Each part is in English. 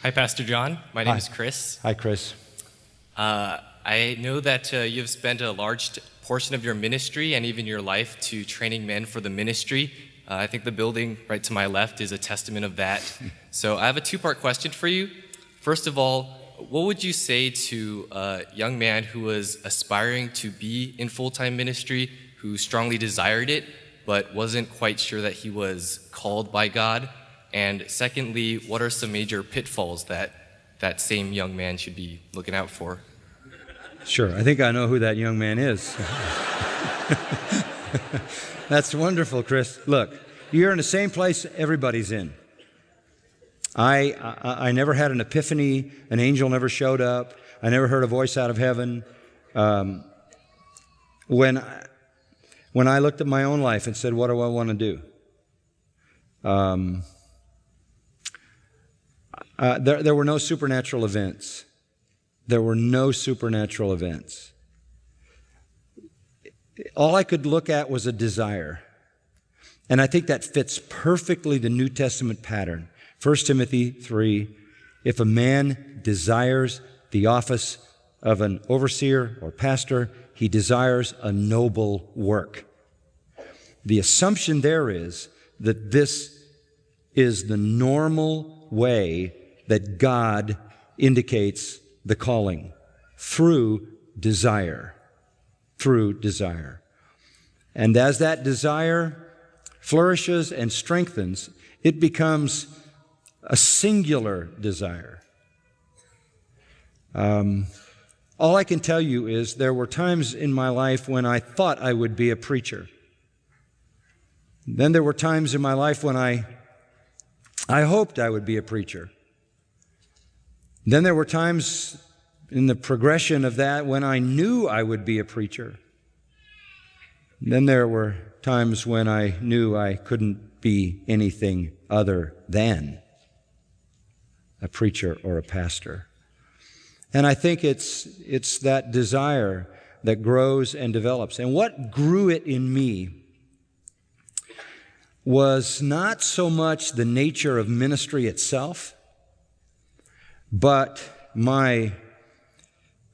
Hi, Pastor John. My name Hi. is Chris. Hi, Chris. I know that you have spent a large portion of your ministry and even your life to training men for the ministry. I think the building right to my left is a testament of that. So I have a two-part question for you. First of all, what would you say to a young man who was aspiring to be in full-time ministry, who strongly desired it, but wasn't quite sure that he was called by God? And secondly, what are some major pitfalls that that same young man should be looking out for? Sure, I think I know who that young man is. That's wonderful, Chris. Look, you're in the same place everybody's in. I never had an epiphany. An angel never showed up. I never heard a voice out of heaven. When I looked at my own life and said, what do I want to do? There were no supernatural events. There were no supernatural events. All I could look at was a desire. And I think that fits perfectly the New Testament pattern. 1 Timothy 3, if a man desires the office of an overseer or pastor, he desires a noble work. The assumption there is that this is the normal way that God indicates the calling, through desire. Through desire. And as that desire flourishes and strengthens, it becomes a singular desire. All I can tell you is there were times in my life when I thought I would be a preacher. Then there were times in my life when I hoped I would be a preacher. Then there were times in the progression of that when I knew I would be a preacher. Then there were times when I knew I couldn't be anything other than a preacher or a pastor. And I think it's that desire that grows and develops. And what grew it in me was not so much the nature of ministry itself, but my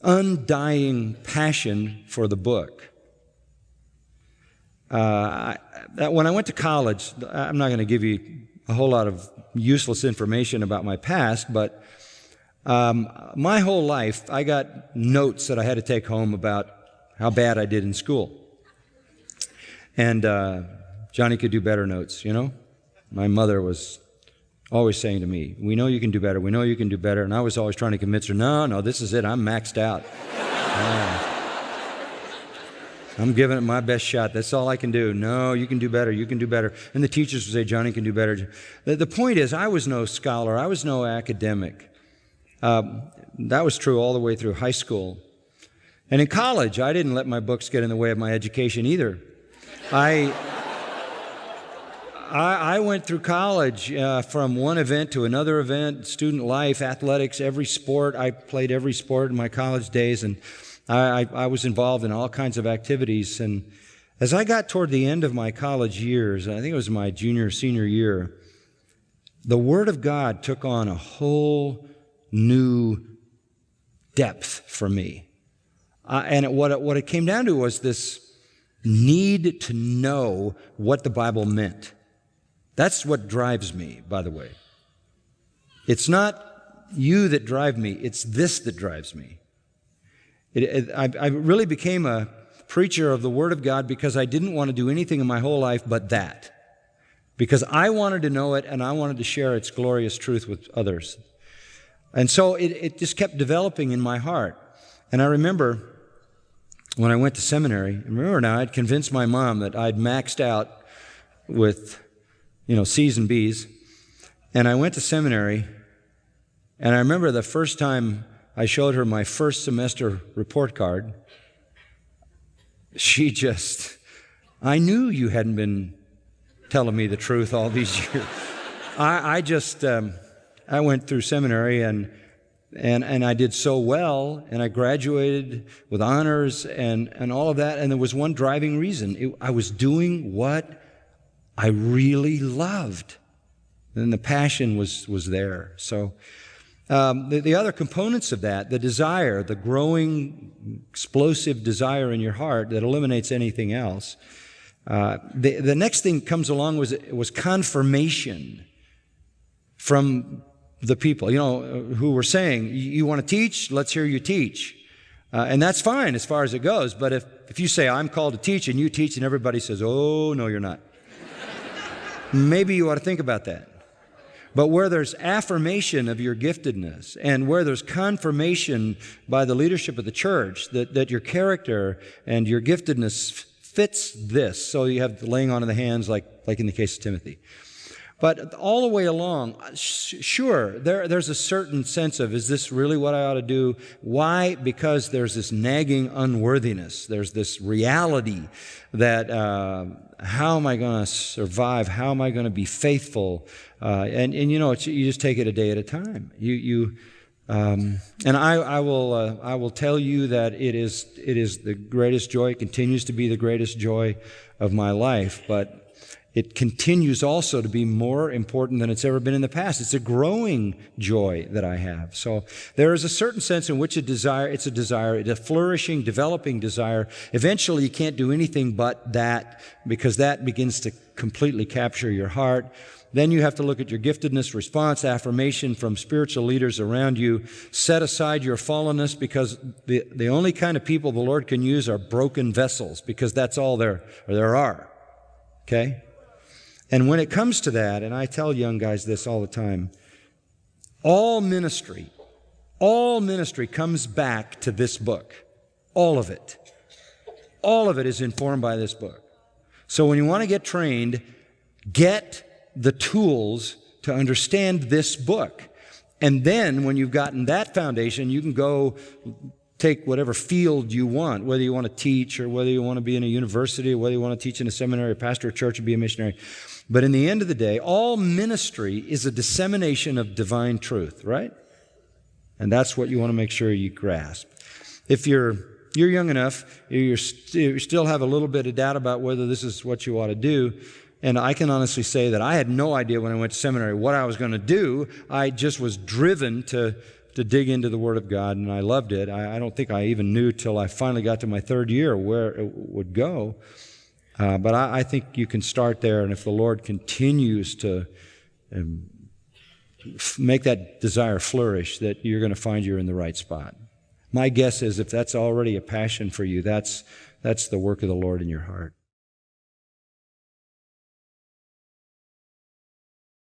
undying passion for the book. When I went to college, I'm not going to give you a whole lot of useless information about my past, but my whole life I got notes that I had to take home about how bad I did in school. And Johnny could do better notes, you know? My mother was always saying to me, we know you can do better, we know you can do better. And I was always trying to convince her, no, this is it, I'm maxed out. I'm giving it my best shot, that's all I can do. No, you can do better, you can do better. And the teachers would say, Johnny can do better. The point is, I was no scholar, I was no academic. That was true all the way through high school. And in college, I didn't let my books get in the way of my education either. I went through college from one event to another event, student life, athletics, every sport. I played every sport in my college days, and I was involved in all kinds of activities. And as I got toward the end of my college years, I think it was my junior, senior year, the Word of God took on a whole new depth for me. And what it came down to was this need to know what the Bible meant. That's what drives me, by the way. It's not you that drive me, it's this that drives me. I really became a preacher of the Word of God because I didn't want to do anything in my whole life but that. Because I wanted to know it and I wanted to share its glorious truth with others. And so it just kept developing in my heart. And I remember when I went to seminary, I'd convinced my mom that I'd maxed out with C's and B's. And I went to seminary, and I remember the first time I showed her my first semester report card, I knew you hadn't been telling me the truth all these years. I went through seminary, and I did so well, and I graduated with honors and all of that, and there was one driving reason. I was doing what I really loved. And the passion was there. So The other components of that, the desire, the growing, explosive desire in your heart that eliminates anything else. The next thing comes along was confirmation from the people, who were saying, you want to teach? Let's hear you teach. And that's fine as far as it goes. But if you say, I'm called to teach, and you teach, and everybody says, oh, no, you're not. Maybe you ought to think about that. But where there's affirmation of your giftedness and where there's confirmation by the leadership of the church that your character and your giftedness fits this, so you have the laying on of the hands like in the case of Timothy. But all the way along, sure, there's a certain sense of, is this really what I ought to do? Why? Because there's this nagging unworthiness. There's this reality that how am I going to survive? How am I going to be faithful? And you just take it a day at a time. And I will tell you that it is the greatest joy. It continues to be the greatest joy of my life, but it continues also to be more important than it's ever been in the past. It's a growing joy that I have. So there is a certain sense in which it's a flourishing, developing desire. Eventually you can't do anything but that, because that begins to completely capture your heart. Then you have to look at your giftedness, response, affirmation from spiritual leaders around you. Set aside your fallenness, because the only kind of people the Lord can use are broken vessels, because that's all there are. Okay? And when it comes to that, and I tell young guys this all the time, all ministry comes back to this book. All of it. All of it is informed by this book. So when you want to get trained, get the tools to understand this book. And then when you've gotten that foundation, you can go take whatever field you want, whether you want to teach or whether you want to be in a university or whether you want to teach in a seminary or pastor a church or be a missionary. But in the end of the day, all ministry is a dissemination of divine truth, right? And that's what you want to make sure you grasp. If you're young enough, you still have a little bit of doubt about whether this is what you ought to do. And I can honestly say that I had no idea when I went to seminary what I was going to do. I just was driven to dig into the Word of God, and I loved it. I don't think I even knew till I finally got to my third year where it would go. But I think you can start there, and if the Lord continues to make that desire flourish, that you're going to find you're in the right spot. My guess is if that's already a passion for you, that's the work of the Lord in your heart.